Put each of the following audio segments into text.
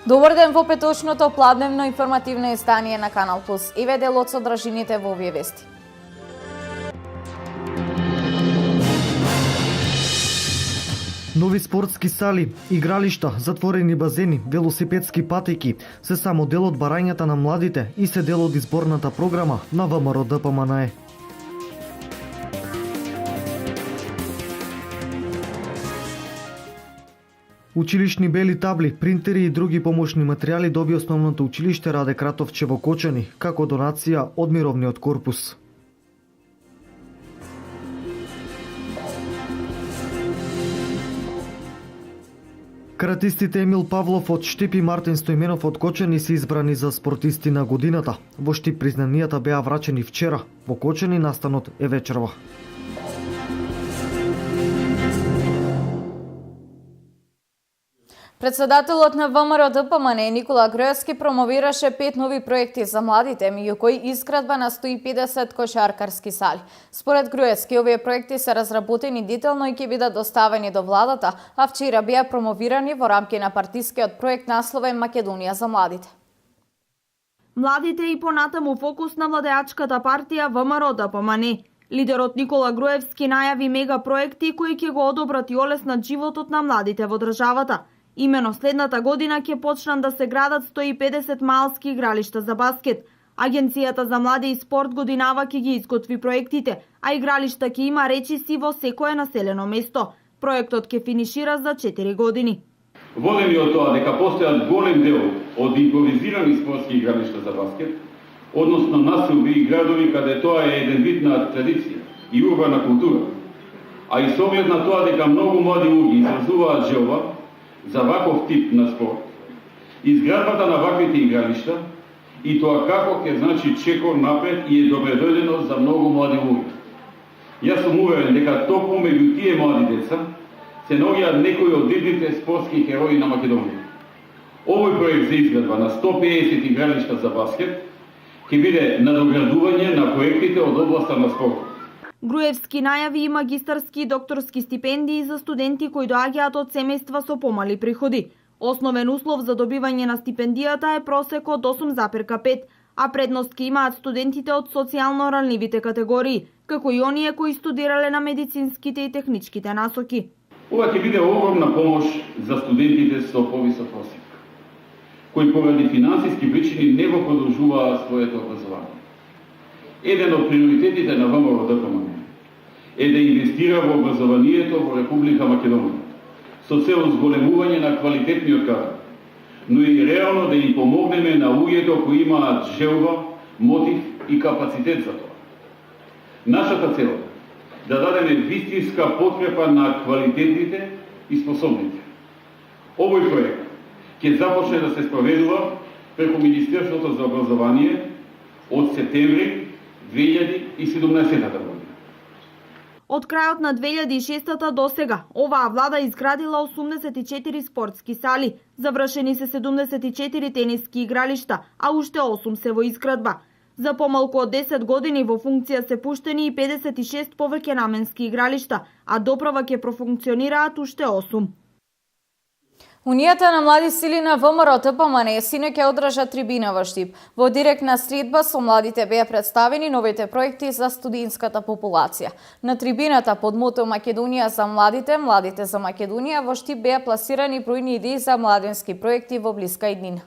Добар ден во петочното пладневно информативно издание на Канал Плюс. Еве дел од содржините во овие вести. Нови спортски сали, игралишта, затворени базени, велосипедски патеки се само дел од барањата на младите и се дел од изборната програма на ВМРО ДПМНЕ. Училишни бели табли, принтери и други помошни материјали доби основното училиште Раде Кратовче во Кочани, како донација од Мировниот корпус. Каратистите Емил Павлов од Штип и Мартин Стојменов од Кочани се избрани за спортисти на годината. Во Штип признанијата беа врачени вчера, во Кочани настанот е вечерва. Председателот на ВМРО ДПМНЕ Никола Груевски промовираше 5 нови проекти за младите, меѓу кои изградба на 150 кошаркарски сали. Според Груевски, овие проекти се разработени детално и ќе бидат доставени до владата, а вчера беа промовирани во рамки на партискиот проект насловен Македонија за младите. Младите и понатаму фокус на владеачката партија ВМРО ДПМНЕ. Лидерот Никола Груевски најави мега проекти кои ќе го одобрат и олеснат животот на младите во државата. Имено следната година ќе почнат да се градат 150 малски игралишта за баскет. Агенцијата за млади и спорт годинава ќе ги изготви проектите, а игралишта ќе има речиси во секое населено место. Проектот ќе финишира за 4 години. Водени од тоа дека постојат голем дел од импровизирани спортски игралишта за баскет, односно населби и градови каде тоа е еден вид на традиција и урбана култура, а и со оглед на тоа дека многу млади луѓе изразуваат желба за ваков тип на спорт, изградбата на ваквите игралишта и тоа како ќе значи чекор напред и е добредојдено за многу млади луѓе. Јас сум уверен дека токму меѓу тие млади деца се наоѓаат некои од видните спортски херои на Македонија. Овој проект за изградба на 150 игралишта за баскет ќе биде надоградување на проектите од областа на спортот. Груевски најави и магистарски и докторски стипендии за студенти кои доаѓаат од семејства со помали приходи. Основен услов за добивање на стипендијата е просек од 8,5, а предност ќе имаат студентите од социјално ранливите категории, како и оние кои студирале на медицинските и техничките насоки. Ова ќе биде огромна помош за студентите со повисок просек, кои поради финансиски причини не го продолжуваат своето образование. Еден од приоритетите на ВМРО ДПМНЕ е да инвестира во образованието во Република Македонија, со цел зголемување на квалитетниот кадар, но и реално да им помогнеме на луѓето кои имаат желба, мотив и капацитет за тоа. Нашата цел е да дадеме вистинска подкрепа на квалитетните и способните. Овој проект ќе започне да се спроведува преку Министерството за образование од септември 2017 година. Од крајот на 2006 до сега, оваа влада изградила 84 спортски сали, завршени се 74 тениски игралишта, а уште 8 се во изградба. За помалку од 10 години во функција се пуштени и 56 повеќе наменски игралишта, а доправа ќе профункционираат уште 8. Унијата на млади сили на ВМРО ДПМНЕ синоќа одржа трибина во Штип. Во директна средба со младите беа представени новите проекти за студентската популација. На трибината под мото Македонија за младите, младите за Македонија во Штип беа пласирани бројни идеи за младенски проекти во блиска иднина.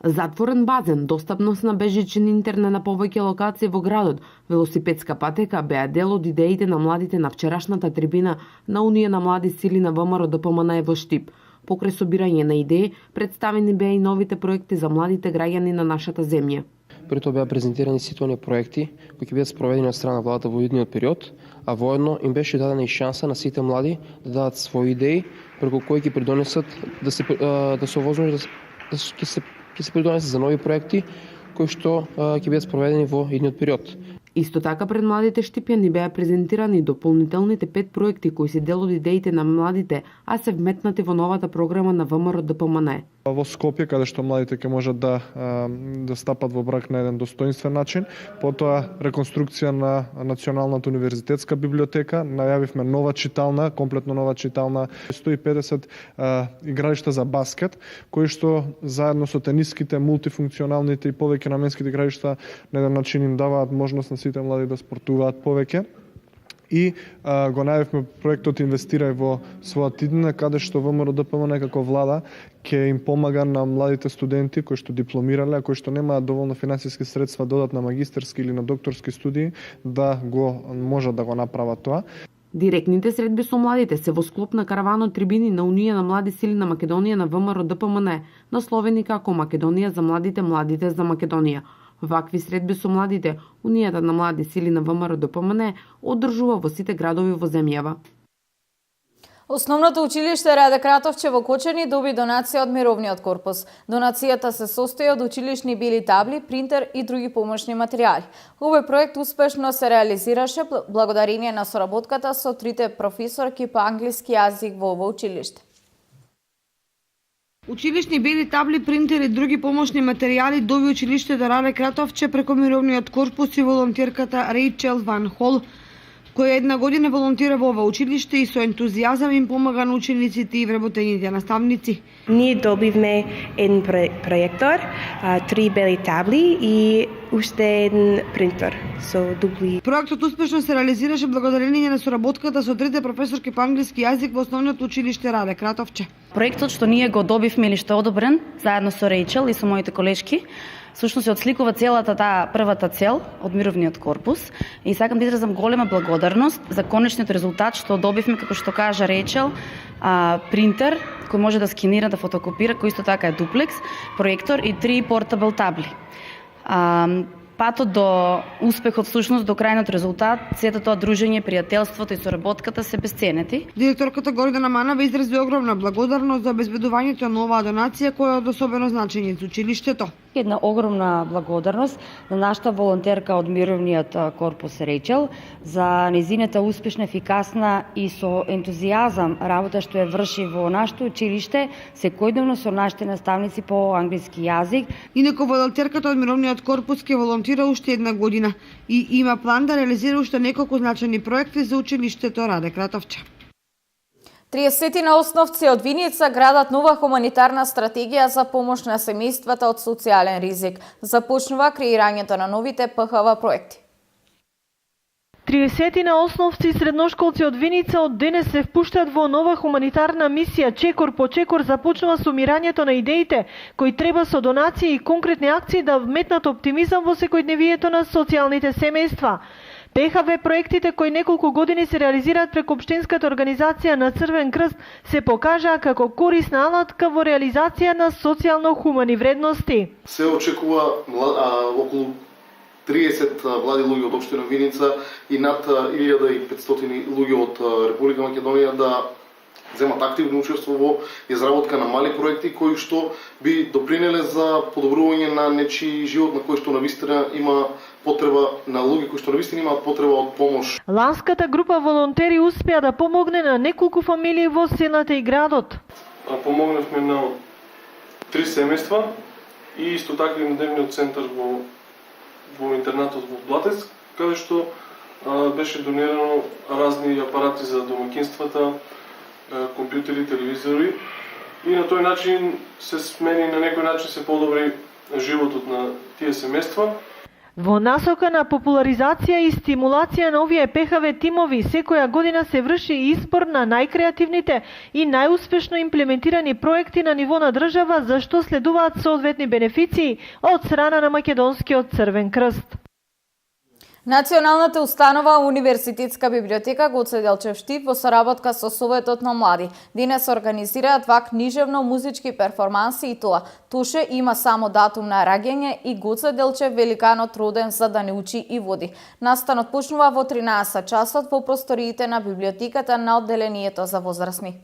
Затворен базен, достапност на бежичен интернет на повеќе локации во градот, велосипедска патека беа дел од идеите на младите на вчерашната трибина на Унија на млади сили на ВМРО ДПМНЕ во Штип. Покрај собирање на идеи, представени беа и новите проекти за младите граѓани на нашата земја. При тоа беа презентирани сите оние проекти кои ќе бидат спроведени од страна на владата во идниот период, а воедно им беше дадена и шанса на сите млади да дадат своји идеи преку кои ќе придонесат да се придонесат за нови проекти кои што ќе бидат спроведени во идниот период. Исто така пред младите штипјани беа презентирани дополнителните 5 проекти кои се дел од идеите на младите, а се вметнати во новата програма на ВМРО ДПМНЕ. Во Скопје, каде што младите ќе можат да стапат во брак на еден достоинствен начин. Потоа реконструкција на Националната универзитетска библиотека, најавивме нова читална, комплетно нова читална, 150 игралишта за баскет, кои што заедно со тениските, мултифункционалните и повеќе наменските игралишта на еден начин им даваат можност на сите млади да спортуваат повеќе. И го најавивме проектот Инвестирај во својата иднина, каде што ВМРО ДПМН како влада ќе им помага на младите студенти кои што дипломирале, а кои што немаат доволно финансиски средства да одат на магистерски или на докторски студии, да го можат да го направат тоа. Директните средби со младите се во склоп на караванот трибини на Унија на млади сили на Македонија на ВМРО ДПМН, насловени како Македонија за младите, младите за Македонија. Вакви средби со младите, Унијата на млади сили на ВМРО ДПМН одржува во сите градови во земјава. Основното училиште Раде Кратовче во Кочани доби донација од Мировниот корпус. Донацијата се состои од училишни бели табли, принтер и други помошни материјали. Овој проект успешно се реализираше благодарение на соработката со трите професорки по англиски јазик во ово училиште. Училишни бели табли, принтер и други помошни материјали доби училиштето Раде Кратовче преку Мировниот корпус и волонтерката Рейчел Ван Хол, која една година волонтира во ова училиште и со ентузијазам им помага на учениците и вработените наставници. Ние добивме еден проектор, 3 бели табли и уште еден принтер со дупли. Проектот успешно се реализираше благодарение на соработката со трите професорки по англиски јазик во основното училиште Раде Кратовче. Проектот што ние го добивме или што е одобрен заедно со Рейчел и со моите колешки, всушност се отсликува целата таа првата цел од Мировниот корпус и сакам да изразам голема благодарност за конечниот резултат што добивме, како што кажа Рейчел, принтер кој може да скинира, да фотокопира, кој исто така е дуплекс, проектор и 3 портабл табли. Патот до успехот, всушност до крајниот резултат, сето тоа дружење, пријателството и соработката се бесценети. Директорката Гордана Манава изрази огромна благодарност за обезбедувањето на оваа донација која е од особено значење за училиштето. Една огромна благодарност на нашата волонтерка од Мировниот корпус Рейчел за незината успешна, ефикасна и со ентузијазам работа што ја врши во нашето училиште, секојдневно со нашите наставници по англиски јазик. Инаку волонтерката од Мировниот корпус ќе волонтира уште една година и има план да реализира уште неколку значајни проекти за училиштето Раде Кратовче. 30 основци од Виница градат нова хуманитарна стратегија за помош на семејствата од социјален ризик. Започнува креирањето на новите ПХВ проекти. 30 основци и средношколци од Виница од денес се впуштаат во нова хуманитарна мисија. Чекор по чекор започнува сумирањето на идеите кои треба со донации и конкретни акции да вметнат оптимизам во секојдневието на социјалните семејства. ПХВ проектите кои неколку години се реализираат преку општинската организација на Црвен крст се покажаа како корисна алатка во реализација на социјално-хумани вредности. Се очекува околу 30 млади луѓе од општина Виница и над 1500 луѓе од Република Македонија да земат активно учество во изработка на мали проекти кои што би допринеле за подобрување на нечи живот на кој што навистина има потреба, на луѓе кои што навистина имаат потреба од помош. Ланската група волонтери успеа да помогне на неколку фамилии во селата и градот. Помогнавме на 3 семејства и исто така и на дневниот центар во интернатот во Блатец, каде што беше донирано разни апарати за домаќинствата, компјутери, телевизори и на тој начин се смени, на некој начин се подобри животот на тие семејства. Во насока на популаризација и стимулација на овие ПХВ тимови, секоја година се врши избор на најкреативните и најуспешно имплементирани проекти на ниво на држава, за што следуваат соодветни бенефиции од страна на Македонскиот Црвен крст. Националната установа Универзитетска библиотека Гоце Делчев Штип во соработка со Советот на млади денес организираат два книжевно-музички перформанси и тоа Туше има само датум на раѓање и Гоце Делчев великанот роден за да не учи и води. Настанот почнува во 13 часот во просториите на библиотеката на одделението за возрастни.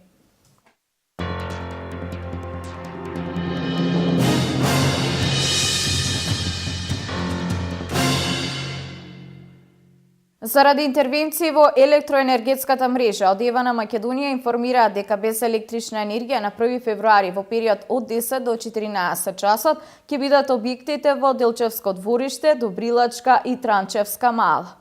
Заради интервенции во електроенергетската мрежа, од ЕВА на Македонија информираат дека без електрична енергија на 1 февруари во период од 10 до 14 часот ќе бидат објектите во Делчевско двориште, Добрилачка и Транчевска мала.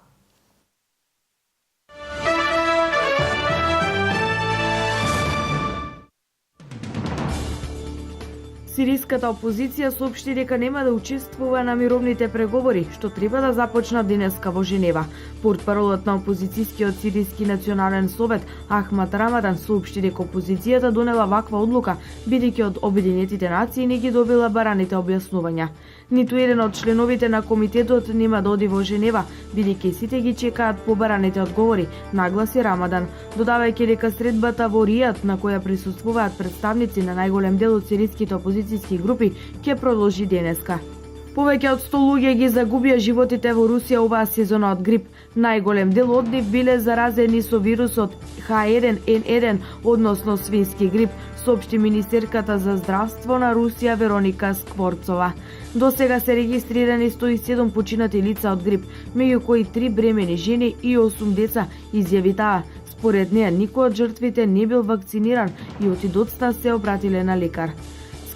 Сириската опозиција соопшти дека нема да учествува на мировните преговори, што треба да започнат денеска во Женева. Портпаролот на опозицијскиот Сириски национален совет Ахмад Рамадан соопшти дека опозицијата донела ваква одлука, бидејќи од Обединетите нации не ги добила бараните објаснувања. Ниту еден од членовите на комитетот нема да оди во Женева, бидејќи сите ги чекаат побараните одговори, нагласи Рамадан, додавајќи дека средбата во Ријад, на која присуствуваат представници на најголем дел од сириските опозицијски групи, ќе продолжи денеска. Повеќе од 100 луѓе ги загубија животите во Русија оваа сезона од грип. Најголем дел од нив биле заразени со вирусот H1N1, односно свински грип, соопшти министерката за здравство на Русија Вероника Скворцова. До сега се регистрирани 107 починати лица од грип, меѓу кои 3 бремени жени и 8 деца, изјави таа. Според неа, никој од жртвите не бил вакциниран и отидоцна се обратиле на лекар.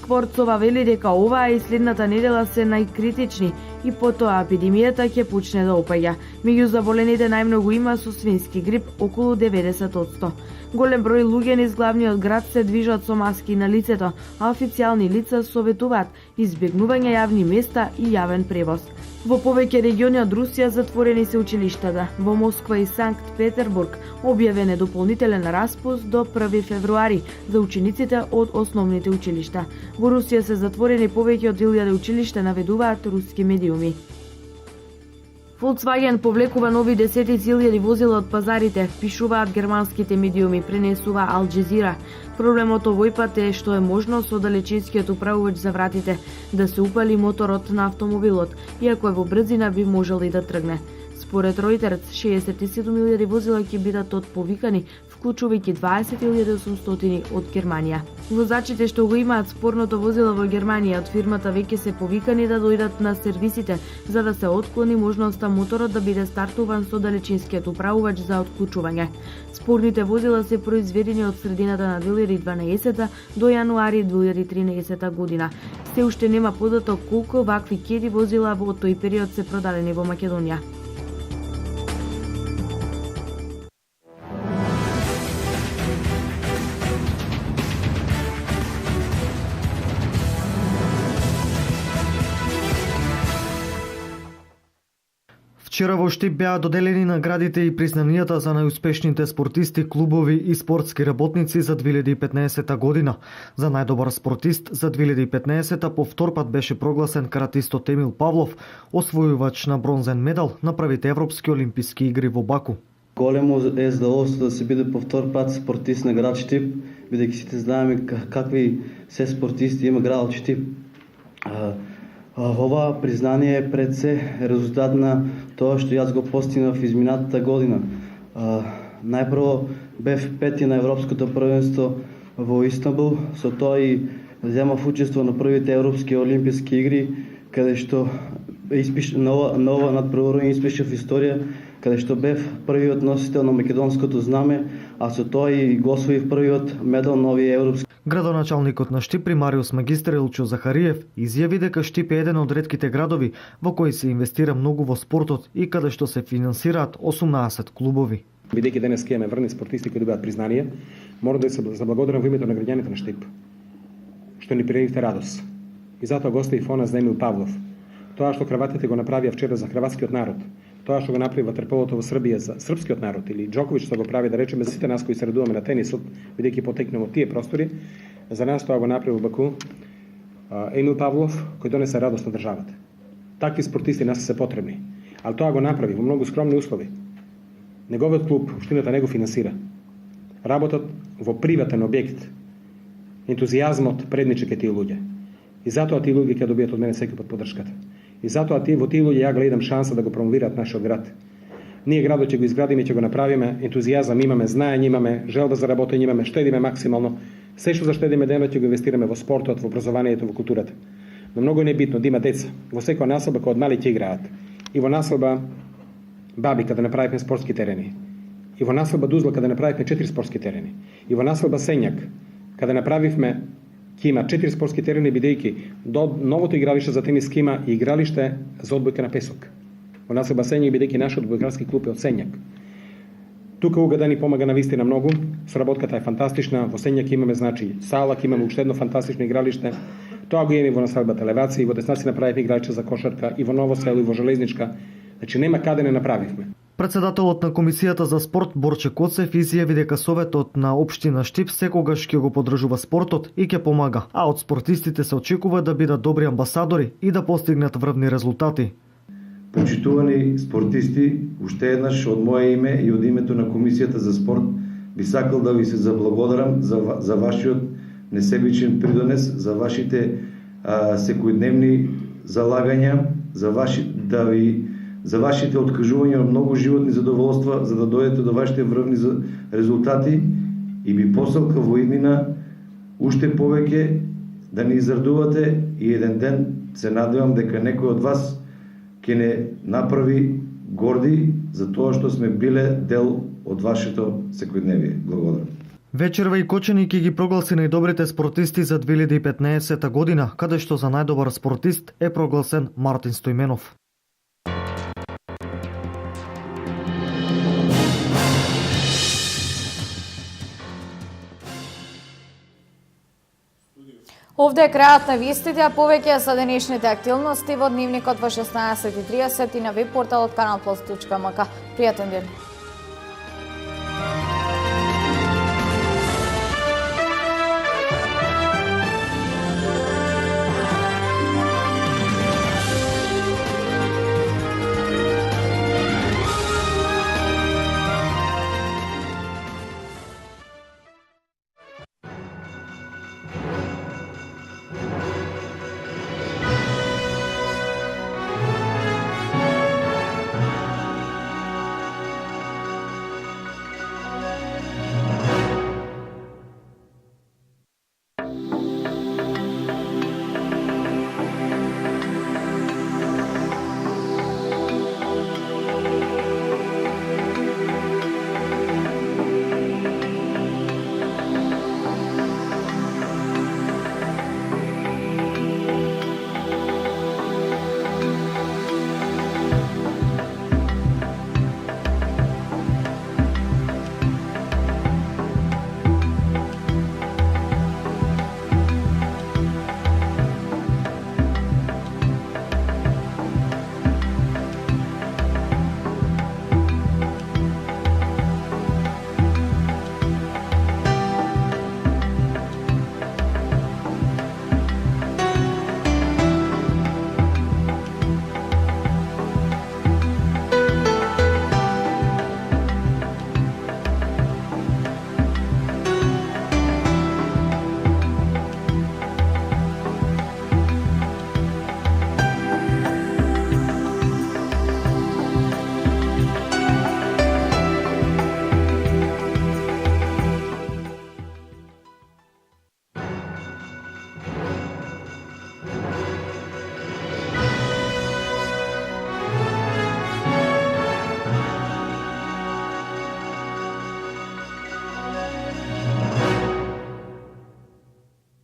Скворцова вели дека оваа и следната недела се најкритични и потоа епидемијата ќе почне да опаѓа. Меѓу заболените најмногу има со свински грип, околу 90%. Голем број луѓе низ главниот град се движат со маски на лицето, а официјални лица советуваат избегнување јавни места и јавен превоз. Во повеќе региони од Русија затворени се училиштата. Во Москва и Санкт Петербург објавен е дополнителен распуст до 1 февруари за учениците од основните училишта. Во Русија се затворени повеќе од 1000 училишта, наведуваат руски медиуми. Volkswagen повлекува нови десетици илјади возила од пазарите, пишуваат германските медиуми, пренесува Ал Джезира. Проблемот овој пат е што е можно со далечинскиот управувач за вратите да се упали моторот на автомобилот, иако е во брзина би можел и да тргне. Според Reuters, 67.000 возила ќе бидат отповикани, вклучувајќи 20.800 од Германија. Возачите што го имаат спорното возило во Германија од фирмата веќе се повикани да дојдат на сервисите за да се отклони можноста моторот да биде стартуван со далечинскиот управувач за отклучување. Спорните возила се произведени од средината на 2012 до јануари 2013 година. Се уште нема податок колку вакви кеди возила во тој период се продадени во Македонија. Вчера во Штип беа доделени наградите и признанијата за најуспешните спортисти, клубови и спортски работници за 2015 година. За најдобар спортист за 2015 по втор пат беше прогласен каратистот Емил Павлов, освојувач на бронзен медал на првите европски олимписки игри во Баку. Големо е задоволство да се биде по втор пат спортист на град Штип, бидејќи сите знаеме какви се спортисти има градот Штип. Ова признание е пред се резултат на тоа што јас го постигнав изминатата година. Најпрво бев пети на Европското првенство во Истанбул, со тоа и земав учество на првите европски олимписки игри, каде што нова надпреварување испишав историја, каде што бев првиот носител на македонското знаме, а со тоа и го освоив првиот медал на овие европски. Градоначалникот на Штип, примариус магистар Илчо Захариев, изјави дека Штип е еден од ретките градови во кои се инвестира многу во спортот и каде што се финансираат 18 клубови. Бидејќи денес имаме врни спортисти кои добиваат признание, мора да се заблагодарам во името на граѓаните на Штип, што ни приредивте радост. И затоа го оставив она за Емил Павлов. Тоа што краватите го направија вчера за хрватскиот народ, тоа што го направи ватерполото во Србија за српскиот народ, или Џоковиќ што го прави, да речеме, за сите нас кои се радуваме на тенисот, бидејќи потекнеме од тие простори, за нас тоа го направи во Баку Емил Павлов, кој донесе радост на државата. Такви спортисти нас се потребни, ali тоа го направи во многу скромни услови. Неговиот клуб, општината не го финансира. Работат во приватен објект, ентузијазмот предниче ке тие луѓе. И затоа тие луѓе ќе добијат од мене секој пат поддршката. И затоа во тие луѓе ја гледам шанса да го промовираат нашиот град. Ние градот ќе го изградиме, ќе го направиме, ентузијазам имаме, знаење имаме, желба за работење имаме, штедиме максимално. Се што заштедиме денот ќе го инвестираме во спортот, во образованието, во културата. Но многу е небитно да има деца во секоја населба кои од мали ќе играат. И во населба Баби каде направивме спортски терени. И во населба Дузла каде направивме 4 спортски терени. И во населба Сењак каде направивме ќе има 4 спортски терени бидејќи до новото игралиште за тенис ќе има и игралиште за одбојка на песок. Во населба Сењак бидејќи нашиот одбојкарски клуб е од Сењак. Тука Уга да ни помага навистина многу, соработката е фантастична, во Сењак имаме значи сала, имаме уште едно фантастично игралиште. Тоа го имаме во населбата Леваци, и во Деснаци направивме игралиште за кошарка, и во Ново село, и во Железничка. Значи нема каде не направивме. Председателот на Комисијата за спорт Борче Коцев изјави дека Советот на општина Штип секогаш ќе го поддржува спортот и ќе помага, а од спортистите се очекува да бидат добри амбасадори и да постигнат врвни резултати. Почитувани спортисти, уште еднаш од мое име и од името на Комисијата за спорт би сакал да ви се заблагодарам за вашиот несебичен придонес, за вашите секојдневни залагања, за вашите откажувања од многу животни задоволства за да дојдете до вашите врвни резултати и би посакал во иднина уште повеќе да ни израдувате и еден ден се надевам дека некој од вас ќе не направи горди за тоа што сме биле дел од вашето секојдневие. Благодарам. Вечерва и Кочани ќе ги прогласи најдобрите спортисти за 2015 година, каде што за најдобар спортист е прогласен Мартин Стојменов. Овде е крајот на вестите, а повеќе за денешните активности во дневникот во 16:30 и на веб порталот kanalplus.mk. Пријатен ден!